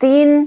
3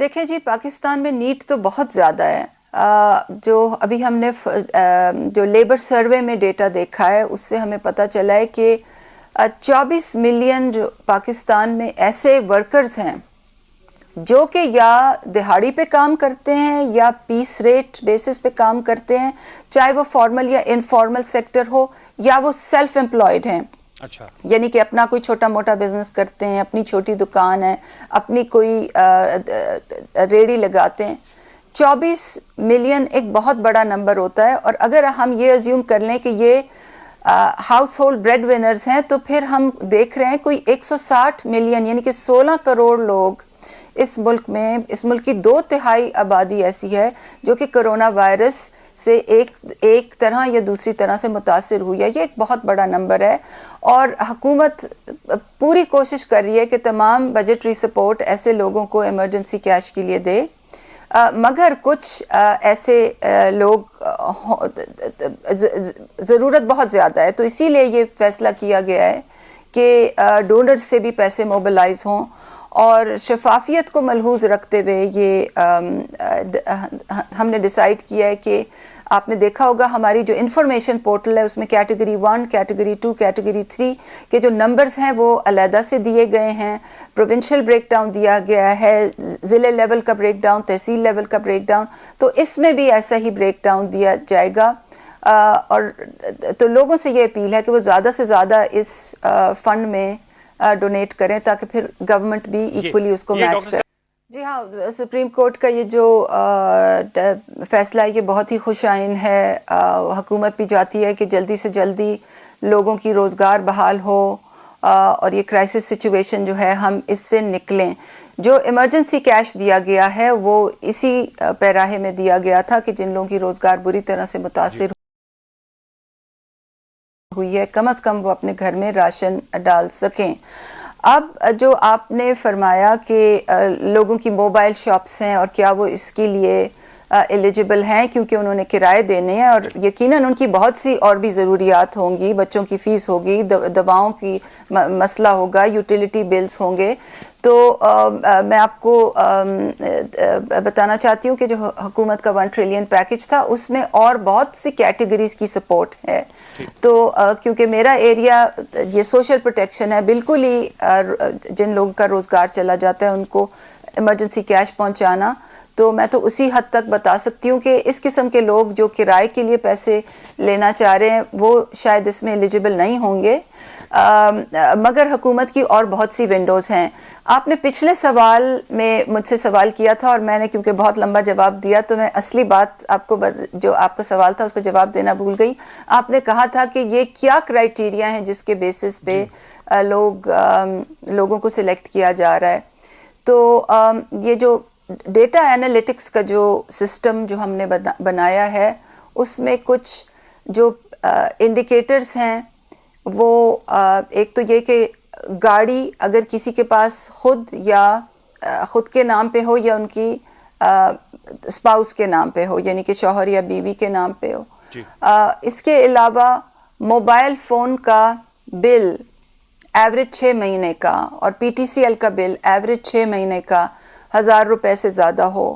دیکھیں جی، پاکستان میں نیٹ تو بہت زیادہ ہے. جو ابھی ہم نے جو لیبر سروے میں ڈیٹا دیکھا ہے اس سے ہمیں پتہ چلا ہے کہ 24 ملین جو پاکستان میں ایسے ورکرز ہیں جو کہ یا دہاڑی پہ کام کرتے ہیں یا پیس ریٹ بیسس پہ کام کرتے ہیں، چاہے وہ فارمل یا انفارمل سیکٹر ہو، یا وہ سیلف امپلائڈ ہیں. اچھا، یعنی کہ اپنا کوئی چھوٹا موٹا بزنس کرتے ہیں، اپنی چھوٹی دکان ہے، اپنی کوئی ریڑھی لگاتے ہیں. 24 ملین ایک بہت بڑا نمبر ہوتا ہے. اور اگر ہم یہ ازیوم کر لیں کہ یہ ہاؤس ہولڈ بریڈ ونرز ہیں، تو پھر ہم دیکھ رہے ہیں کوئی 160 ملین یعنی کہ 16 کروڑ لوگ اس ملک میں، اس ملک کی 2/3 آبادی ایسی ہے جو کہ کرونا وائرس سے ایک طرح یا دوسری طرح سے متاثر ہوئی ہے. یہ ایک بہت بڑا نمبر ہے اور حکومت پوری کوشش کر رہی ہے کہ تمام بجٹری سپورٹ ایسے لوگوں کو ایمرجنسی کیش کے لیے دے. مگر کچھ ایسے لوگ ضرورت بہت زیادہ ہے، تو اسی لیے یہ فیصلہ کیا گیا ہے کہ ڈونرز سے بھی پیسے موبلائز ہوں. اور شفافیت کو ملحوظ رکھتے ہوئے یہ ہم نے ڈیسائیڈ کیا ہے کہ آپ نے دیکھا ہوگا ہماری جو انفارمیشن پورٹل ہے اس میں کیٹیگری 1، کیٹیگری 2، کیٹیگری 3 کے جو نمبرز ہیں وہ علیحدہ سے دیے گئے ہیں. پروونشل بریک ڈاؤن دیا گیا ہے، ضلع لیول کا بریک ڈاؤن، تحصیل لیول کا بریک ڈاؤن، تو اس میں بھی ایسا ہی بریک ڈاؤن دیا جائے گا. اور تو لوگوں سے یہ اپیل ہے کہ وہ زیادہ سے زیادہ اس فنڈ میں ڈونیٹ کریں تاکہ پھر گورنمنٹ بھی ایکولی اس کو میچ کرے. جی ہاں، سپریم کورٹ کا یہ جو فیصلہ ہے یہ بہت ہی خوش آئین ہے. حکومت بھی چاہتی ہے کہ جلدی سے جلدی لوگوں کی روزگار بحال ہو اور یہ کرائسس سچویشن جو ہے ہم اس سے نکلیں. جو ایمرجنسی کیش دیا گیا ہے وہ اسی پیراہے میں دیا گیا تھا کہ جن لوگوں کی روزگار بری طرح سے متاثر ہوئی ہے کم از کم وہ اپنے گھر میں راشن ڈال سکیں. اب جو آپ نے فرمایا کہ لوگوں کی موبائل شاپس ہیں اور کیا وہ اس کے لیے ایلیجبل ہیں کیونکہ انہوں نے کرائے دینے ہیں، اور یقیناً ان کی بہت سی اور بھی ضروریات ہوں گی، بچوں کی فیس ہوگی، دواؤں کی مسئلہ ہوگا، یوٹیلیٹی بلز ہوں گے. تو میں آپ کو بتانا چاہتی ہوں کہ جو حکومت کا 1 ٹریلین پیکج تھا اس میں اور بہت سی کیٹیگریز کی سپورٹ ہے. تو کیونکہ میرا ایریا یہ سوشل پروٹیکشن ہے، بالکل ہی جن لوگوں کا روزگار چلا جاتا ہے ان کو ایمرجنسی کیش پہنچانا، تو میں تو اسی حد تک بتا سکتی ہوں کہ اس قسم کے لوگ جو کرائے کے لیے پیسے لینا چاہ رہے ہیں وہ شاید اس میں ایلیجبل نہیں ہوں گے. مگر حکومت کی اور بہت سی ونڈوز ہیں. آپ نے پچھلے سوال میں مجھ سے سوال کیا تھا اور میں نے کیونکہ بہت لمبا جواب دیا تو میں اصلی بات آپ کو جو آپ کا سوال تھا اس کو جواب دینا بھول گئی. آپ نے کہا تھا کہ یہ کیا کرائیٹیریا ہیں جس کے بیسس پہ لوگوں کو سلیکٹ کیا جا رہا ہے. تو یہ جو ڈیٹا انالیٹکس کا جو سسٹم جو ہم نے بنایا ہے اس میں کچھ جو انڈیکیٹرز ہیں وہ ایک تو یہ کہ گاڑی اگر کسی کے پاس خود کے نام پہ ہو یا ان کی اسپاؤس کے نام پہ ہو، یعنی کہ شوہر یا بیوی کے نام پہ ہو. اس کے علاوہ موبائل فون کا بل ایوریج 6 مہینے کا اور پی ٹی سی ایل کا بل ایوریج 6 مہینے کا 1000 روپے سے زیادہ ہو.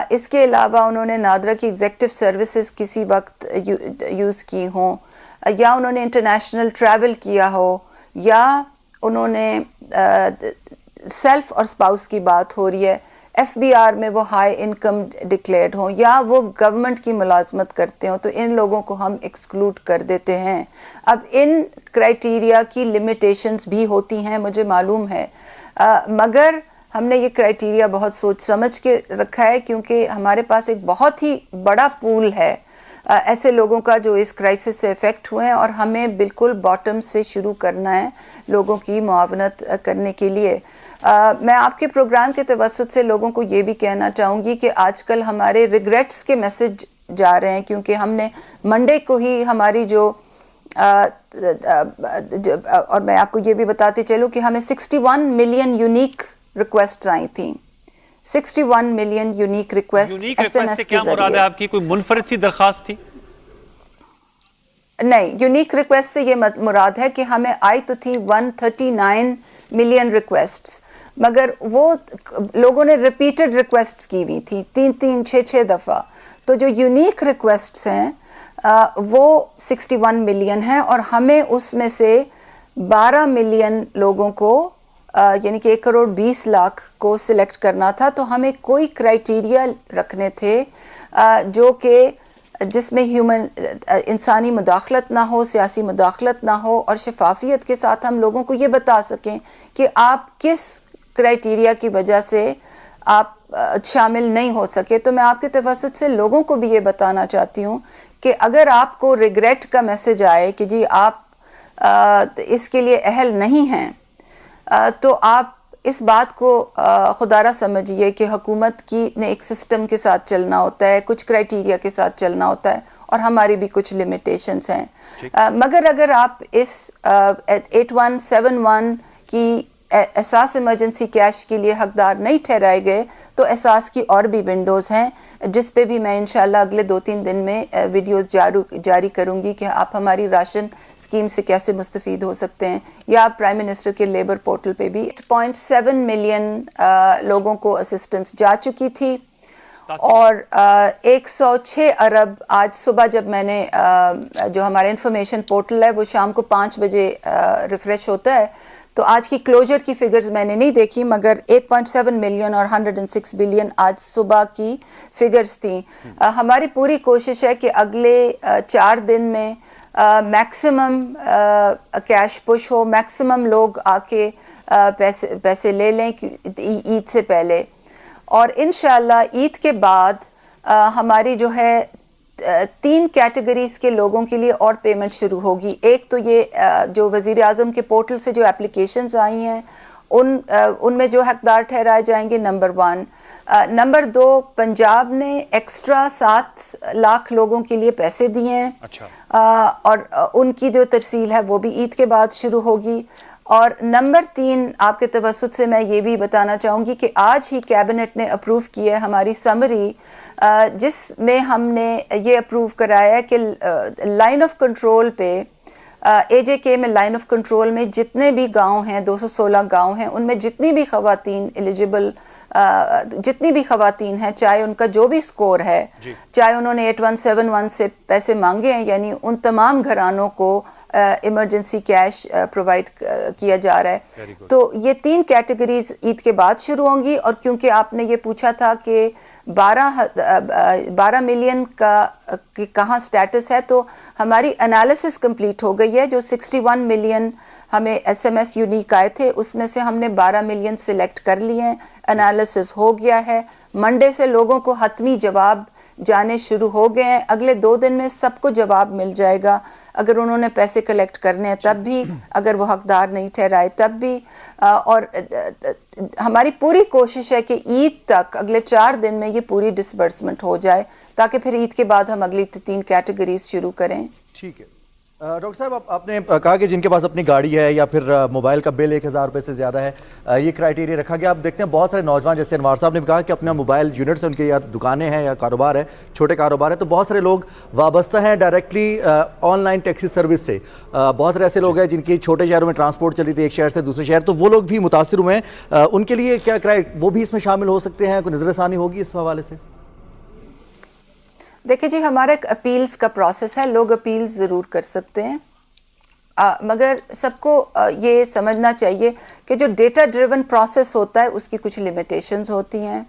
اس کے علاوہ انہوں نے نادرا کی ایگزیکٹو سروسز کسی وقت یوز کی ہوں، یا انہوں نے انٹرنیشنل ٹریول کیا ہو، یا انہوں نے سیلف اور اسپاؤس کی بات ہو رہی ہے، ایف بی آر میں وہ ہائی انکم ڈکلیئرڈ ہوں، یا وہ گورنمنٹ کی ملازمت کرتے ہوں، تو ان لوگوں کو ہم ایکسکلوڈ کر دیتے ہیں. اب ان کرائیٹیریا کی لمیٹیشنز بھی ہوتی ہیں مجھے معلوم ہے، مگر ہم نے یہ کرائیٹیریا بہت سوچ سمجھ کے رکھا ہے کیونکہ ہمارے پاس ایک بہت ہی بڑا پول ہے ایسے لوگوں کا جو اس کرائسس سے افیکٹ ہوئے ہیں، اور ہمیں بالکل باٹم سے شروع کرنا ہے لوگوں کی معاونت کرنے کے لیے. میں آپ کے پروگرام کے توسط سے لوگوں کو یہ بھی کہنا چاہوں گی کہ آج کل ہمارے ریگریٹس کے میسج جا رہے ہیں کیونکہ ہم نے منڈے کو ہی ہماری جو اور میں آپ کو یہ بھی بتاتے چلوں کہ ہمیں 61 ملین یونیک ریکویسٹ آئی تھیں. 61 ملین یونیک ریکویسٹ ایس ایم ایس سے کیا مراد ہے آپ کی؟ کوئی منفرد سی درخواست تھی؟ نہیں، یونیک ریکویسٹ سے یہ مراد ہے کہ ہمیں آئی تو تھی 139 ملین ریکویسٹس، مگر وہ لوگوں نے ریپیٹڈ ریکویسٹس کی ہوئی تھی 3-6 دفعہ. تو جو یونیک ریکویسٹس ہیں وہ 61 ملین ہیں، اور ہمیں اس میں سے 12 ملین لوگوں کو یعنی کہ 1.20 کروڑ کو سلیکٹ کرنا تھا. تو ہمیں کوئی کرائیٹیریا رکھنے تھے جو کہ جس میں انسانی مداخلت نہ ہو، سیاسی مداخلت نہ ہو، اور شفافیت کے ساتھ ہم لوگوں کو یہ بتا سکیں کہ آپ کس کرائیٹیریا کی وجہ سے آپ شامل نہیں ہو سکے. تو میں آپ کے توسط سے لوگوں کو بھی یہ بتانا چاہتی ہوں کہ اگر آپ کو ریگریٹ کا میسج آئے کہ جی آپ اس کے لیے اہل نہیں ہیں، تو آپ اس بات کو خدا را سمجھیے کہ حکومت کی نے ایک سسٹم کے ساتھ چلنا ہوتا ہے، کچھ کرائیٹیریا کے ساتھ چلنا ہوتا ہے، اور ہماری بھی کچھ لمیٹیشنز ہیں. مگر اگر آپ اس 8171 کی احساس ایمرجنسی کیش کے لیے حقدار نہیں ٹھہرائے گئے تو احساس کی اور بھی ونڈوز ہیں جس پہ بھی میں انشاءاللہ اگلے 2-3 دن میں ویڈیوز جاری کروں گی کہ آپ ہماری راشن اسکیم سے کیسے مستفید ہو سکتے ہیں، یا آپ پرائم منسٹر کے لیبر پورٹل پہ بھی 8.7 ملین لوگوں کو اسسٹنس جا چکی تھی، اور 106 ارب آج صبح جب میں نے جو ہمارا انفارمیشن پورٹل ہے وہ شام کو 5 بجے ریفریش ہوتا ہے، تو آج کی کلوجر کی فگرز میں نے نہیں دیکھی، مگر 8.7 ملین اور 106 بلین آج صبح کی فگرز تھیں. ہماری پوری کوشش ہے کہ اگلے 4 دن میں میکسیمم کیش پش ہو، میکسیمم لوگ آ کے پیسے لے لیں عید سے پہلے. اور انشاءاللہ عید کے بعد ہماری جو ہے 3 کیٹیگریز کے لوگوں کے لیے اور پیمنٹ شروع ہوگی. ایک تو یہ جو وزیر اعظم کے پورٹل سے جو اپلیکیشنز آئی ہیں ان میں جو حقدار ٹھہرائے جائیں گے، نمبر 1. نمبر 2، پنجاب نے ایکسٹرا 7 لاکھ لوگوں کے لیے پیسے دیے ہیں، اور ان کی جو ترسیل ہے وہ بھی عید کے بعد شروع ہوگی. اور نمبر 3، آپ کے توسط سے میں یہ بھی بتانا چاہوں گی کہ آج ہی کیبنٹ نے اپروو کی ہے ہماری سمری، جس میں ہم نے یہ اپروو کرایا ہے کہ لائن آف کنٹرول پہ اے جے کے میں لائن آف کنٹرول میں جتنے بھی گاؤں ہیں، 216 گاؤں ہیں، ان میں جتنی بھی خواتین ایلیجیبل جتنی بھی خواتین ہیں، چاہے ان کا جو بھی سکور ہے، چاہے انہوں نے 8171 سے پیسے مانگے ہیں، یعنی ان تمام گھرانوں کو ایمرجنسی کیش پرووائڈ کیا جا رہا ہے. تو یہ 3 کیٹیگریز عید کے بعد شروع ہوں گی. اور کیونکہ آپ نے یہ پوچھا تھا کہ 12 ملین کا کہاں سٹیٹس ہے، تو ہماری انالیسس کمپلیٹ ہو گئی ہے. جو 61 ملین ہمیں ایس ایم ایس یونیک آئے تھے، اس میں سے ہم نے 12 ملین سلیکٹ کر لیے ہیں، انالیسس ہو گیا ہے. منڈے سے لوگوں کو حتمی جواب جانے شروع ہو گئے ہیں. اگلے 2 دن میں سب کو جواب مل جائے گا، اگر انہوں نے پیسے کلیکٹ کرنے ہیں تب بھی، اگر وہ حقدار نہیں ٹھہرائے تب بھی. اور ہماری پوری کوشش ہے کہ عید تک اگلے 4 دن میں یہ پوری ڈسبرسمنٹ ہو جائے، تاکہ پھر عید کے بعد ہم اگلی 3 کیٹیگریز شروع کریں. ٹھیک ہے ڈاکٹر صاحب، آپ نے کہا کہ جن کے پاس اپنی گاڑی ہے یا پھر موبائل کا بل 1000 روپے سے زیادہ ہے، یہ کرائیٹیریا رکھا گیا. آپ دیکھتے ہیں بہت سارے نوجوان، جیسے انوار صاحب نے بھی کہا کہ اپنا موبائل یونٹ سے ان کے یا دکانیں ہیں یا کاروبار ہے، چھوٹے کاروبار ہے، تو بہت سارے لوگ وابستہ ہیں directly on line taxi service سے. بہت سارے ایسے لوگ ہیں جن کی چھوٹے شہروں میں ٹرانسپورٹ چلتی تھی ایک شہر سے دوسرے شہر، تو وہ لوگ بھی متاثر ہوئے ہیں. ان کے لیے کیا وہ بھی اس میں شامل ہو سکتے ہیں؟ کوئی نظر ثانی ہوگی اس حوالے سے؟ دیکھیں جی، ہمارا ایک اپیلز کا پروسیس ہے، لوگ اپیلز ضرور کر سکتے ہیں، مگر سب کو یہ سمجھنا چاہیے کہ جو ڈیٹا ڈریون پروسیس ہوتا ہے اس کی کچھ لمیٹیشنز ہوتی ہیں،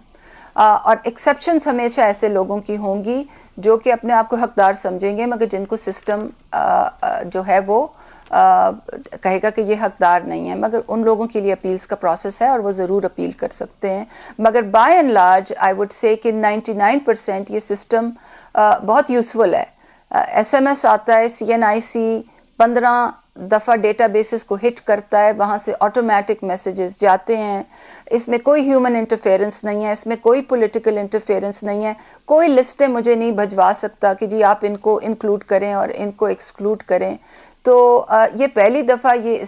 اور ایکسیپشنز ہمیشہ ایسے لوگوں کی ہوں گی جو کہ اپنے آپ کو حقدار سمجھیں گے، مگر جن کو سسٹم جو ہے وہ کہے گا کہ یہ حقدار نہیں ہے. مگر ان لوگوں کے لیے اپیلز کا پروسیس ہے اور وہ ضرور اپیل کر سکتے ہیں. مگر by and large I would say کہ 99% یہ سسٹم بہت یوزفل ہے. ایس ایم ایس آتا ہے، سی این آئی سی 15 دفعہ ڈیٹا بیسز کو ہٹ کرتا ہے، وہاں سے آٹومیٹک میسیجز جاتے ہیں. اس میں کوئی ہیومن انٹرفیئرنس نہیں ہے، اس میں کوئی پولیٹیکل انٹرفیئرنس نہیں ہے. کوئی لسٹیں مجھے نہیں بھجوا سکتا کہ جی آپ ان کو انکلوڈ کریں اور ان کو ایکسکلوڈ کریں. تو یہ پہلی دفعہ یہ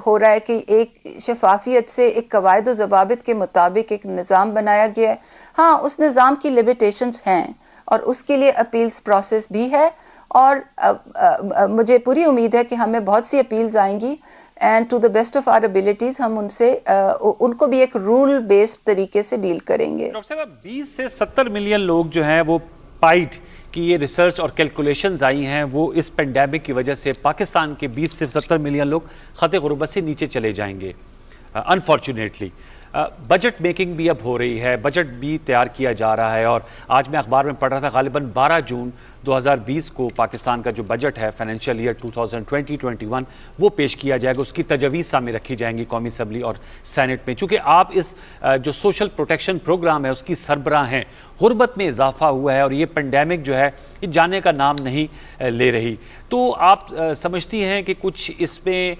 ہو رہا ہے کہ ایک شفافیت سے ایک قواعد و ضوابط کے مطابق ایک نظام بنایا گیا ہے. ہاں، اس نظام کی لمیٹیشنز ہیں اور اس کے لیے اپیلز پروسیس بھی ہے، اور مجھے پوری امید ہے کہ ہمیں بہت سی اپیلز آئیں گی and to the best of our abilities ہم ان کو بھی ایک رول بیسڈ طریقے سے ڈیل کریں گے. ڈاکٹر صاحب 20 سے 70 ملین لوگ جو ہیں وہ پائٹ کی یہ ریسرچ اور کیلکولیشنز آئی ہیں وہ اس پینڈیمک کی وجہ سے پاکستان کے 20 سے 70 ملین لوگ خط غربت سے نیچے چلے جائیں گے انفارچونیٹلی. بجٹ میکنگ بھی اب ہو رہی ہے, بجٹ بھی تیار کیا جا رہا ہے, اور آج میں اخبار میں پڑھ رہا تھا غالباً 12 جون 2020 کو پاکستان کا جو بجٹ ہے فائنینشیل ایئر 2020-21 وہ پیش کیا جائے گا, اس کی تجویز سامنے رکھی جائیں گی قومی اسمبلی اور سینٹ میں. چونکہ آپ اس جو سوشل پروٹیکشن پروگرام ہے اس کی سربراہ ہیں, غربت میں اضافہ ہوا ہے اور یہ پینڈیمک جو ہے یہ جانے کا نام نہیں لے رہی, تو آپ سمجھتی ہیں کہ کچھ اس میں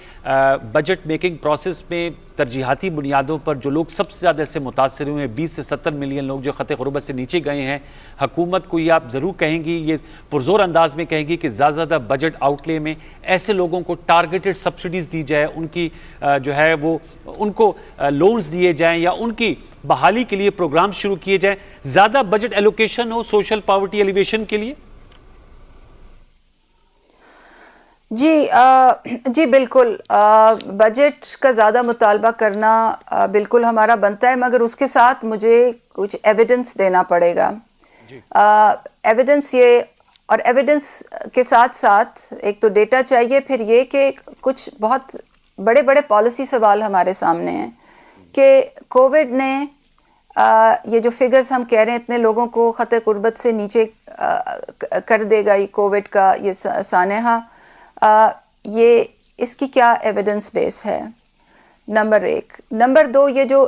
بجٹ میکنگ پروسیس میں ترجیحاتی بنیادوں پر جو لوگ سب سے زیادہ سے متاثر ہوئے ہیں 20 سے 70 ملین لوگ جو خط غربت سے نیچے گئے ہیں, حکومت کو یہ آپ ضرور کہیں گی, یہ پرزور انداز میں کہیں گی کہ زیادہ زیادہ بجٹ آؤٹ لے میں ایسے لوگوں کو ٹارگیٹڈ سبسڈیز دی جائے, ان کی جو ہے وہ ان کو لونز دیے جائیں یا ان کی بحالی کے لیے پروگرام شروع کیے جائیں, زیادہ بجٹ ایلوکیشن ہو سوشل پاورٹی ایلیویشن کے لیے؟ جی بالکل, بجٹ کا زیادہ مطالبہ کرنا بالکل ہمارا بنتا ہے, مگر اس کے ساتھ مجھے کچھ ایویڈنس دینا پڑے گا. ایویڈنس یہ, اور ایویڈنس کے ساتھ ساتھ ایک تو ڈیٹا چاہیے, پھر یہ کہ کچھ بہت بڑے بڑے پالیسی سوال ہمارے سامنے ہیں کہ کووڈ نے یہ جو فگرز ہم کہہ رہے ہیں اتنے لوگوں کو خط غربت سے نیچے کر دے گا یہ کووڈ کا یہ سانحہ, یہ اس کی کیا ایویڈنس بیس ہے, نمبر 1. نمبر 2, یہ جو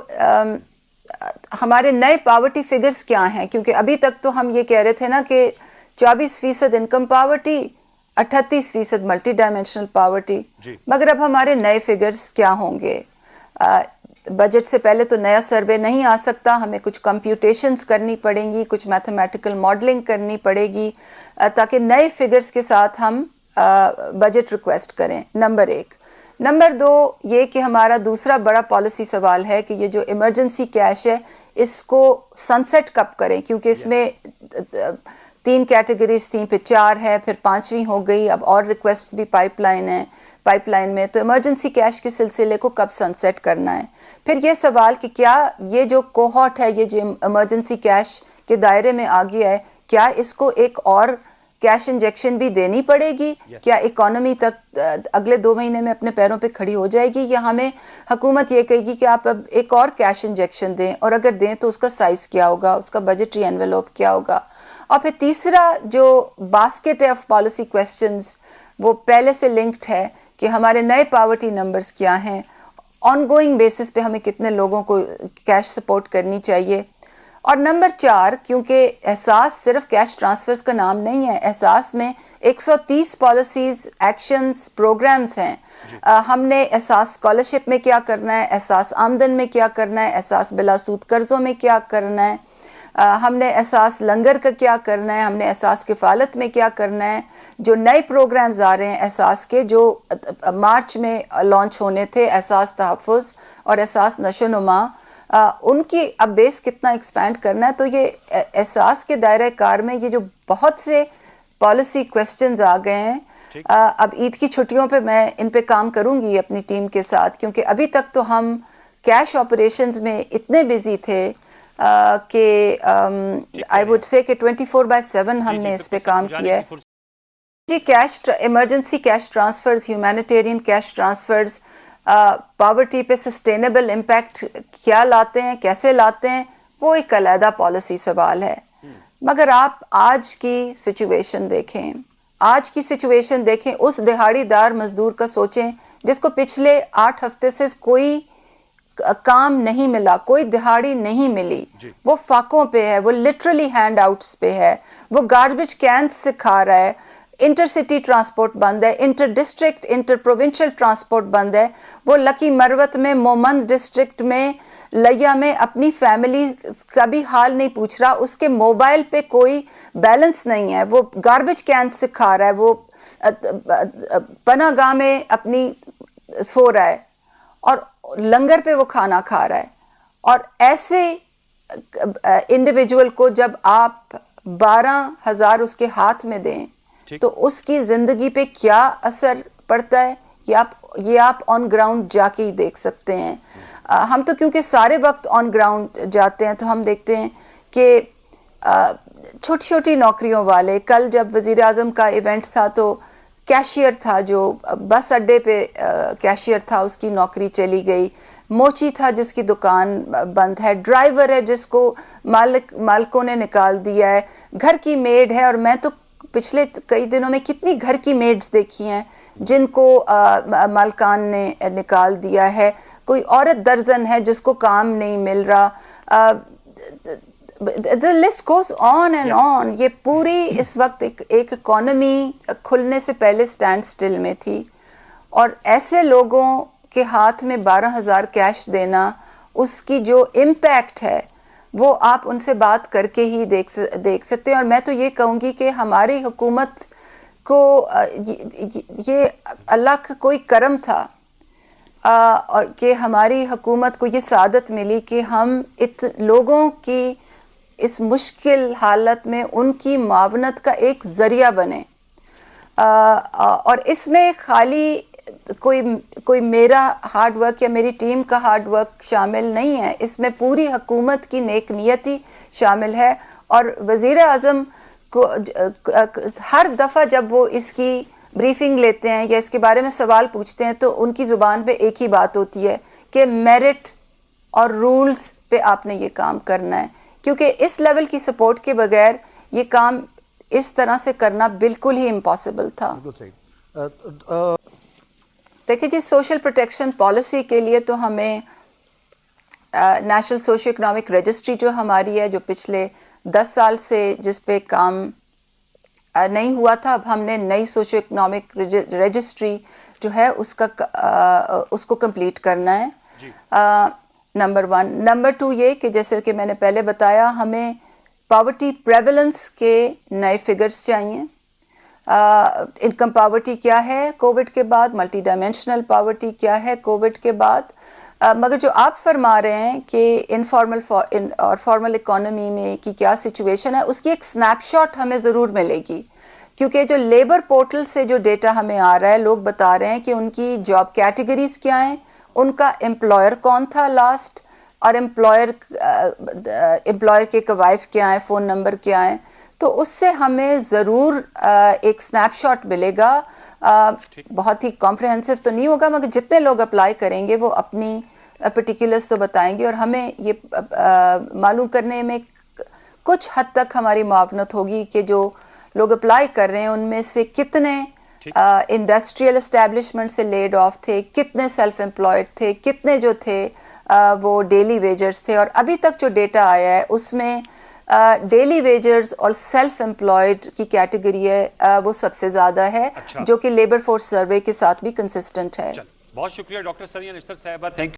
ہمارے نئے پاورٹی فگرز کیا ہیں, کیونکہ ابھی تک تو ہم یہ کہہ رہے تھے نا کہ 24% income poverty, 38% multi dimensional poverty, مگر اب ہمارے نئے فگرز کیا ہوں گے؟ بجٹ سے پہلے تو نیا سروے نہیں آ سکتا, ہمیں کچھ کمپیوٹیشنز کرنی پڑیں گی, کچھ میتھمیٹیکل ماڈلنگ کرنی پڑے گی تاکہ نئے فگرز کے ساتھ ہم بجٹ ریکویسٹ کریں, نمبر 1. نمبر 2, یہ کہ ہمارا دوسرا بڑا پالیسی سوال ہے کہ یہ جو ایمرجنسی کیش ہے اس کو سن سیٹ کب کریں, کیونکہ اس میں 3 کیٹیگریز تھیں, پھر 4 ہے, پھر 5ویں ہو گئی, اب اور ریکویسٹ بھی پائپ لائن میں, تو ایمرجنسی کیش کے سلسلے کو کب سن سیٹ کرنا ہے. پھر یہ سوال کہ کیا یہ جو کوہارٹ ہے, یہ جو ایمرجنسی کیش کے دائرے میں آ گیا ہے, کیا اس کو ایک اور کیش انجیکشن بھی دینی پڑے گی؟ کیا اکانومی تک اگلے 2 مہینے میں اپنے پیروں پہ کھڑی ہو جائے گی, یا ہمیں حکومت یہ کہے گی کہ آپ اب ایک اور کیش انجیکشن دیں, اور اگر دیں تو اس کا سائز کیا ہوگا, اس کا بجٹری انویلوپ کیا ہوگا؟ اور پھر تیسرا جو باسکٹ ہے آف پالیسی کویسچنز وہ پہلے سے لنکڈ ہے کہ ہمارے نئے پاورٹی نمبرز کیا ہیں, آن گوئنگ بیسس پہ ہمیں کتنے لوگوں کو کیش سپورٹ کرنی چاہیے. اور نمبر 4, کیونکہ احساس صرف کیش ٹرانسفرز کا نام نہیں ہے, احساس میں 130 پالیسیز, ایکشنز, پروگرامز ہیں. ہم نے احساس اسکالرشپ میں کیا کرنا ہے, احساس آمدن میں کیا کرنا ہے, احساس بلا سود قرضوں میں کیا کرنا ہے, ہم نے احساس لنگر کا کیا کرنا ہے, ہم نے احساس کفالت میں کیا کرنا ہے. جو نئے پروگرامز آ رہے ہیں احساس کے جو مارچ میں لانچ ہونے تھے, احساس تحفظ اور احساس نشو و نما, ان کی اب بیس کتنا ایکسپینڈ کرنا ہے. تو یہ احساس کے دائرہ کار میں یہ جو بہت سے پالیسی کویسچنز آ گئے ہیں, اب عید کی چھٹیوں پہ میں ان پہ کام کروں گی اپنی ٹیم کے ساتھ, کیونکہ ابھی تک تو ہم کیش آپریشنز میں اتنے بزی تھے کہ آئی وڈ سے کہ 24/7 ہم نے اس پہ کام کیا ہے. جی, cash emergency cash transfers, humanitarian cash transfers poverty پہ سسٹینیبل امپیکٹ کیا لاتے ہیں, کیسے لاتے ہیں, وہ ایک علیحدہ پالیسی سوال ہے. مگر آپ آج کی سچویشن دیکھیں, اس دہاڑی دار مزدور کا سوچیں جس کو پچھلے 8 ہفتے سے کوئی کام نہیں ملا, کوئی دہاڑی نہیں ملی, وہ فاقوں پہ ہے, وہ لٹرلی ہینڈ آؤٹس پہ ہے, وہ گاربیج کینز سے کھا رہا ہے, انٹر سٹی ٹرانسپورٹ بند ہے, inter district inter provincial transport بند ہے, وہ لکی مروت میں, مومند ڈسٹرکٹ میں, لیا میں اپنی فیملی کا بھی حال نہیں پوچھ رہا, اس کے موبائل پہ کوئی بیلنس نہیں ہے, وہ گاربیج کینز سے کھا رہا ہے, وہ پناہ گاہ میں اپنی سو رہا ہے, اور لنگر پہ وہ کھانا کھا رہا ہے. اور ایسے انڈیویجول کو جب آپ 12,000 اس کے ہاتھ میں دیں, ٹھیک. تو اس کی زندگی پہ کیا اثر پڑتا ہے یہ آپ آن گراؤنڈ جا کے ہی دیکھ سکتے ہیں. ہم تو کیونکہ سارے وقت آن گراؤنڈ جاتے ہیں تو ہم دیکھتے ہیں کہ چھوٹی چھوٹی نوکریوں والے, کل جب وزیر اعظم کا ایونٹ تھا تو کیشیئر تھا جو بس اڈے پہ کیشیئر تھا, اس کی نوکری چلی گئی. موچی تھا جس کی دکان بند ہے, ڈرائیور ہے جس کو مالکوں نے نکال دیا ہے, گھر کی میڈ ہے, اور میں تو پچھلے کئی دنوں میں کتنی گھر کی میڈز دیکھی ہیں جن کو مالکان نے نکال دیا ہے. کوئی عورت درزن ہے جس کو کام نہیں مل رہا. The list goes on and on. یہ پوری اس وقت ایک اکانومی کھلنے سے پہلے اسٹینڈ سٹل میں تھی, اور ایسے لوگوں کے ہاتھ میں 12,000 کیش دینا, اس کی جو امپیکٹ ہے وہ آپ ان سے بات کر کے ہی دیکھ سکتے ہیں. اور میں تو یہ کہوں گی کہ ہماری حکومت کو یہ اللہ کا کوئی کرم تھا, اور کہ ہماری حکومت کو یہ سعادت ملی کہ ہم لوگوں کی اس مشکل حالت میں ان کی معاونت کا ایک ذریعہ بنے. اور اس میں خالی کوئی میرا ہارڈ ورک یا میری ٹیم کا ہارڈ ورک شامل نہیں ہے, اس میں پوری حکومت کی نیک نیتی شامل ہے. اور وزیر اعظم کو ہر دفعہ جب وہ اس کی بریفنگ لیتے ہیں یا اس کے بارے میں سوال پوچھتے ہیں تو ان کی زبان پہ ایک ہی بات ہوتی ہے کہ میرٹ اور رولز پہ آپ نے یہ کام کرنا ہے, کیونکہ اس لیول کی سپورٹ کے بغیر یہ کام اس طرح سے کرنا بالکل ہی امپاسبل تھا. دیکھیں جی, سوشل پروٹیکشن پالیسی کے لیے تو ہمیں نیشنل سوشو اکنامک رجسٹری جو ہماری ہے, جو پچھلے 10 سال سے جس پہ کام نہیں ہوا تھا, اب ہم نے نئی سوشو اکنامک رجسٹری جو ہے اس کو کمپلیٹ کرنا ہے. نمبر 1. نمبر 2 یہ کہ جیسے کہ میں نے پہلے بتایا, ہمیں پاورٹی پریولنس کے نئے فگرز چاہیے. انکم پاورٹی کیا ہے کووڈ کے بعد, ملٹی ڈائمینشنل پاورٹی کیا ہے کووڈ کے بعد. مگر جو آپ فرما رہے ہیں کہ انفارمل اور فارمل اکانومی میں کی کیا سچویشن ہے, اس کی ایک سنیپ شاٹ ہمیں ضرور ملے گی, کیونکہ جو لیبر پورٹل سے جو ڈیٹا ہمیں آ رہا ہے, لوگ بتا رہے ہیں کہ ان کی جاب کیٹیگریز کیا ہیں, ان کا امپلائر کون تھا لاسٹ, اور امپلائر کے کوائف کیا ہیں, فون نمبر کیا ہیں. تو اس سے ہمیں ضرور ایک سنیپ شاٹ ملے گا. بہت ہی کمپریہنسو تو نہیں ہوگا, مگر جتنے لوگ اپلائی کریں گے وہ اپنی پرٹیکولرز تو بتائیں گے, اور ہمیں یہ معلوم کرنے میں کچھ حد تک ہماری معاونت ہوگی کہ جو لوگ اپلائی کر رہے ہیں ان میں سے کتنے انڈسٹریل اسٹیبلشمنٹ سے لیڈ آف تھے, کتنے سیلف امپلائڈ تھے, کتنے جو تھے وہ ڈیلی ویجرز تھے. اور ابھی تک جو ڈیٹا آیا ہے اس میں ڈیلی ویجرز اور سیلف امپلائڈ کی کیٹیگری ہے وہ سب سے زیادہ ہے, جو کہ لیبر فورس سروے کے ساتھ بھی کنسسٹنٹ ہے. بہت شکریہ ڈاکٹر سریہ نشتر صاحبہ, تھینک یو.